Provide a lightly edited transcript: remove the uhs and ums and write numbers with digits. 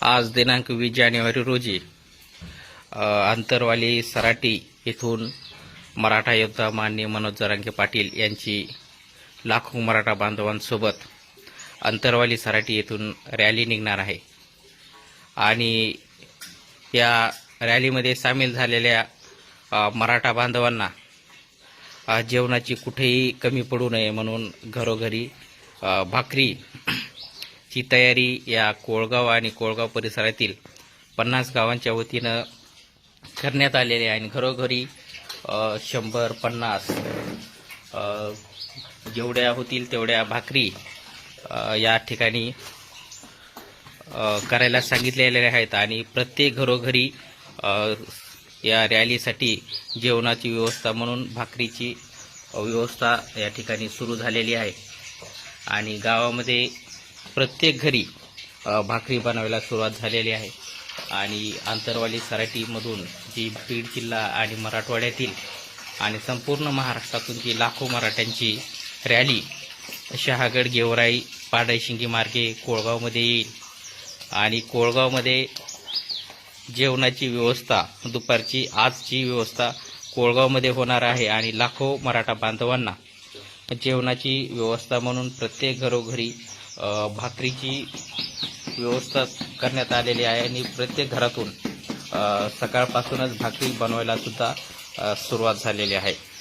आज दिनांक 20 जानेवारी रोजी आंतरवाली सराटी येथून मराठा योद्धा माननीय मनोज जरांगे पाटील यांची लाखो मराठा बांधवांसोबत आंतरवाली सराटी येथून रॅली निघणार आहे आणि या रॅलीमध्ये सामील झालेल्या मराठा बांधवांना जेवणाची कुठेही कमी पडू नये म्हणून घरोघरी भाकरीची तयारी या कोळगाव आणि कोळगाव परिसरातील 50 गावांच्या वतीनं करण्यात आलेली आहे आणि घरोघरी 100-50 जेवढ्या होतील तेवढ्या भाकरी या ठिकाणी करायला सांगितलेल्या आहेत आणि प्रत्येक घरोघरी या रॅलीसाठी जेवणाची व्यवस्था म्हणून भाकरीची व्यवस्था या ठिकाणी सुरू झालेली आहे आणि गावामध्ये प्रत्येक घरी भाकरी बनवायला सुरुवात झालेली आहे आणि आंतरवाली सराटीमधून जी बीड जिल्हा आणि मराठवाड्यातील आणि संपूर्ण महाराष्ट्रातून जी लाखो मराठ्यांची रॅली शहागड गेवराई पाडायशिंगी मार्गे कोळगावमध्ये येईल आणि कोळगावमध्ये जेवणाची व्यवस्था दुपारची आजची व्यवस्था कोळगावमध्ये होणार आहे आणि लाखो मराठा बांधवांना जेवणाची व्यवस्था म्हणून प्रत्येक घरोघरी भाकरीची व्यवस्था करण्यात आलेली आहे आणि प्रत्येक घरातून सकाळपासूनच भाकरी बनवायला सुद्धा सुरुवात झालेली आहे।